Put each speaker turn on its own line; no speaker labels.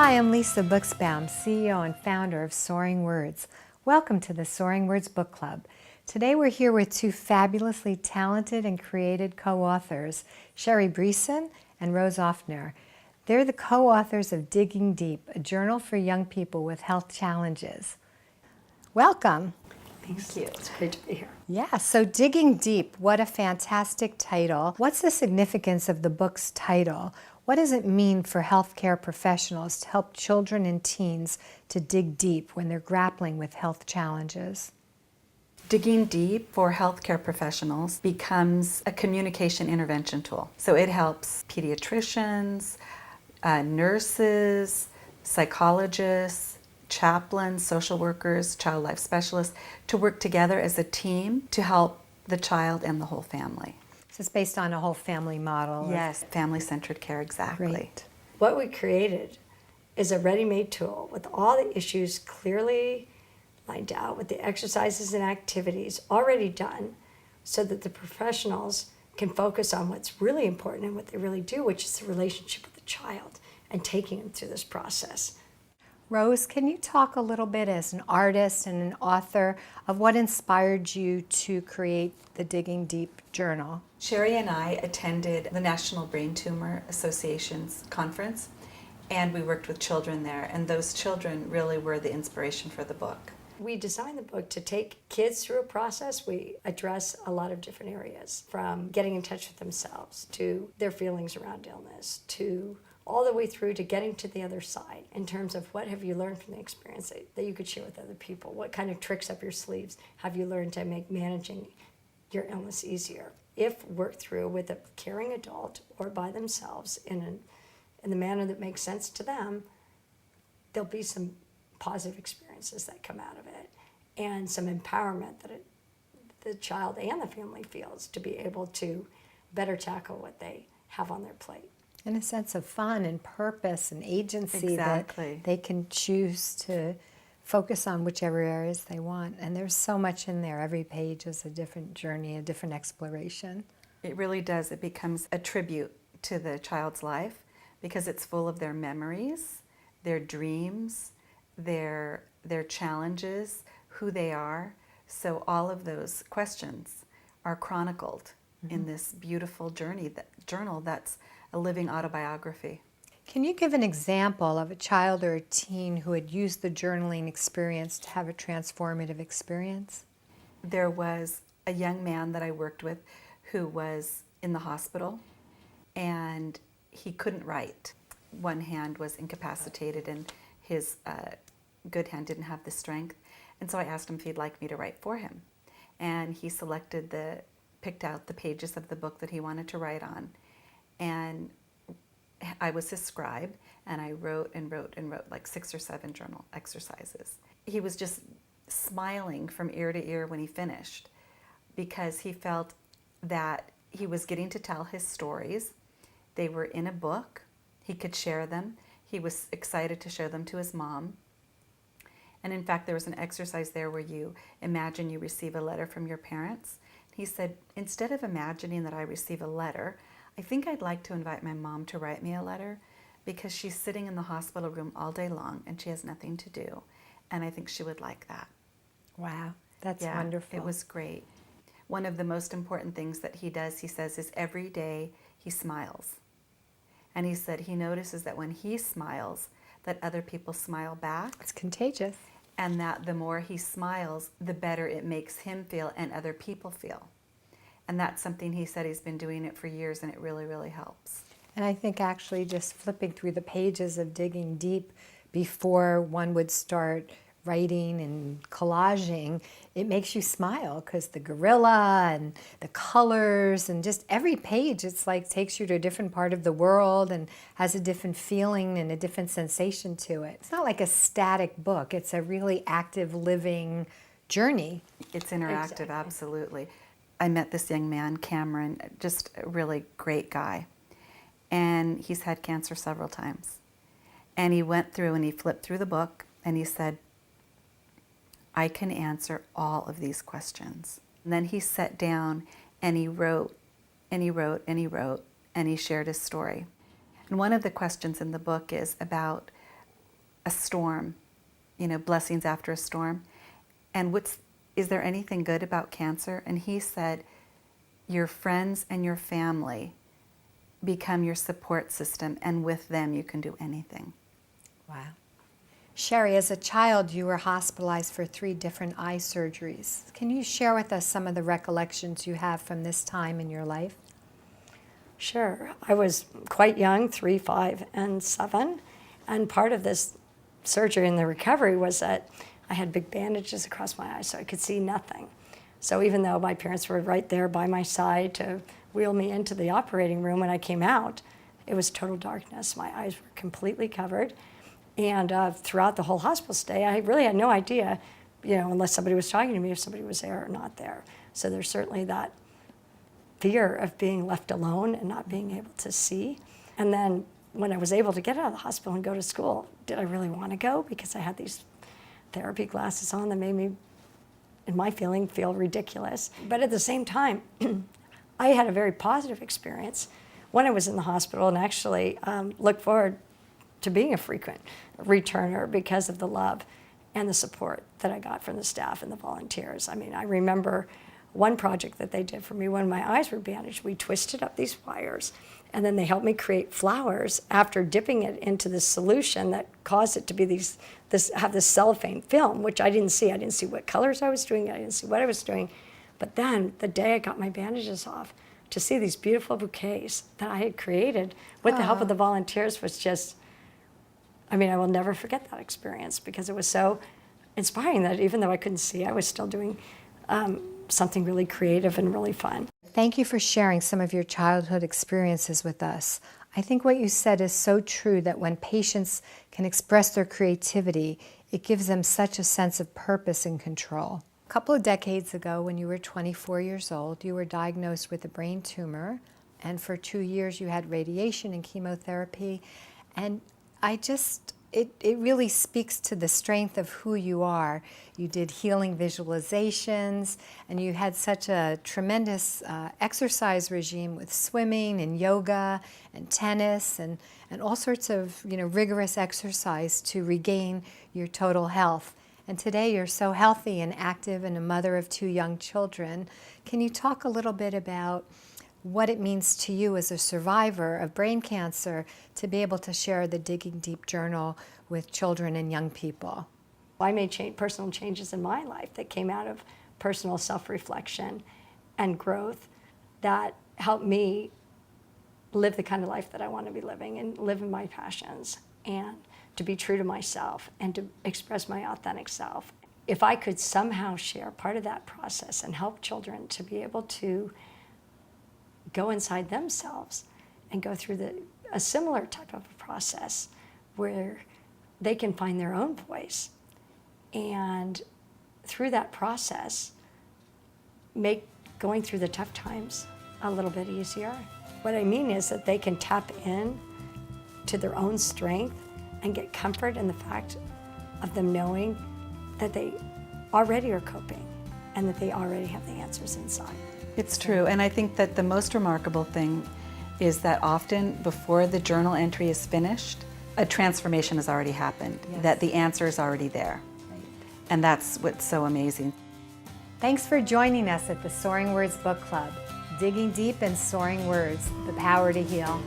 Hi, I'm Lisa Buxbaum, CEO and founder of Soaringwords. Welcome to the Soaringwords Book Club. Today we're here with two fabulously talented and creative co-authors, Sherry Breeson and Rose Offner. They're the co-authors of Digging Deep, a journal for young people with health challenges. Welcome.
Thank you. It's great to be here.
Yeah, so Digging Deep, what a fantastic title. What's the significance of the book's title? What does it mean for healthcare professionals to help children and teens to dig deep when they're grappling with health challenges?
Digging Deep for healthcare professionals becomes a communication intervention tool. So it helps pediatricians, nurses, psychologists, chaplains, social workers, child life specialists to work together as a team to help the child and the whole family.
So it's based on a whole family model.
Yes, family-centered care, exactly.
Great.
What we created is a ready-made tool with all the issues clearly lined out, with the exercises and activities already done, so that the professionals can focus on what's really important and what they really do, which is the relationship with the child and taking them through this process.
Rose, can you talk a little bit as an artist and an author of what inspired you to create the Digging Deep journal?
Sherry and I attended the National Brain Tumor Association's conference, and we worked with children there, and those children really were the inspiration for the book.
We designed the book to take kids through a process. We address a lot of different areas, from getting in touch with themselves to their feelings around illness to all the way through to getting to the other side in terms of what have you learned from the experience that you could share with other people. What kind of tricks up your sleeves have you learned to make managing your illness easier, if worked through with a caring adult or by themselves in the manner that makes sense to them. There'll be some positive experiences that come out of it and some empowerment that the child and the family feels to be able to better tackle what they have on their plate.
And a sense of fun and purpose and agency
Exactly.
that they can choose to focus on whichever areas they want. And there's so much in there. Every page is a different journey, a different exploration.
It really does. It becomes a tribute to the child's life because it's full of their memories, their dreams, their challenges, who they are. So all of those questions are chronicled in this beautiful journal that's a living autobiography.
Can you give an example of a child or a teen who had used the journaling experience to have a transformative experience?
There was a young man that I worked with who was in the hospital, and he couldn't write. One hand was incapacitated and his good hand didn't have the strength. And so I asked him if he'd like me to write for him. And he picked out the pages of the book that he wanted to write on. And I was his scribe, and I wrote and wrote and wrote like 6 or 7 journal exercises. He was just smiling from ear to ear when he finished because he felt that he was getting to tell his stories. They were in a book. He could share them. He was excited to show them to his mom. And in fact, there was an exercise there where you imagine you receive a letter from your parents. He said, instead of imagining that I receive a letter, I think I'd like to invite my mom to write me a letter because she's sitting in the hospital room all day long and she has nothing to do. And I think she would like that.
Wow, that's wonderful.
It was great. One of the most important things that he does, he says, is every day he smiles. And he said he notices that when he smiles, that other people smile back.
It's contagious.
And that the more he smiles, the better it makes him feel and other people feel. And that's something he said he's been doing it for years, and it really, really helps.
And I think actually just flipping through the pages of Digging Deep before one would start writing and collaging, it makes you smile because the gorilla and the colors and just every page, it's like takes you to a different part of the world and has a different feeling and a different sensation to it. It's not like a static book. It's a really active, living journey.
It's interactive,
Exactly.
Absolutely. I met this young man, Cameron, just a really great guy. And he's had cancer several times. And he went through and he flipped through the book and he said, I can answer all of these questions. And then he sat down and he wrote and he wrote and he wrote and he shared his story. And one of the questions in the book is about a storm, blessings after a storm. And is there anything good about cancer? And he said, your friends and your family become your support system, and with them you can do anything.
Wow. Sherry, as a child, you were hospitalized for 3 different eye surgeries. Can you share with us some of the recollections you have from this time in your life?
Sure. I was quite young, 3, 5, and 7. And part of this surgery and the recovery was that I had big bandages across my eyes so I could see nothing. So even though my parents were right there by my side to wheel me into the operating room when I came out, it was total darkness. My eyes were completely covered. And throughout the whole hospital stay, I really had no idea, unless somebody was talking to me, if somebody was there or not there. So there's certainly that fear of being left alone and not being able to see. And then when I was able to get out of the hospital and go to school, did I really want to go? Because I had these therapy glasses on that made me, in my feeling, feel ridiculous. But at the same time, I had a very positive experience when I was in the hospital, and actually look forward to being a frequent returner because of the love and the support that I got from the staff and the volunteers. I mean, I remember one project that they did for me when my eyes were bandaged. We twisted up these wires, and then they helped me create flowers after dipping it into this solution that caused it to be have this cellophane film, which I didn't see. I didn't see what colors I was doing. I didn't see what I was doing. But then the day I got my bandages off, to see these beautiful bouquets that I had created with the help of the volunteers was just, I mean, I will never forget that experience because it was so inspiring that even though I couldn't see, I was still doing something really creative and really fun.
Thank you for sharing some of your childhood experiences with us. I think what you said is so true, that when patients can express their creativity, it gives them such a sense of purpose and control. A couple of decades ago, when you were 24 years old, you were diagnosed with a brain tumor, and for 2 years you had radiation and chemotherapy. And it really speaks to the strength of who you are. You did healing visualizations, and you had such a tremendous exercise regime with swimming and yoga and tennis and all sorts of rigorous exercise to regain your total health. And today you're so healthy and active and a mother of 2 young children. Can you talk a little bit about what it means to you as a survivor of brain cancer to be able to share the Digging Deep journal with children and young people?
I made personal changes in my life that came out of personal self-reflection and growth that helped me live the kind of life that I want to be living and live in my passions and to be true to myself and to express my authentic self. If I could somehow share part of that process and help children to be able to go inside themselves and go through a similar type of a process where they can find their own voice, and through that process make going through the tough times a little bit easier. What I mean is that they can tap in to their own strength and get comfort in the fact of them knowing that they already are coping and that they already have the answers inside.
It's true, and I think that the most remarkable thing is that often before the journal entry is finished, a transformation has already happened, that the answer is already there.
Right.
And that's what's so amazing.
Thanks for joining us at the Soaringwords Book Club, Digging Deep and Soaring Words, the power to heal.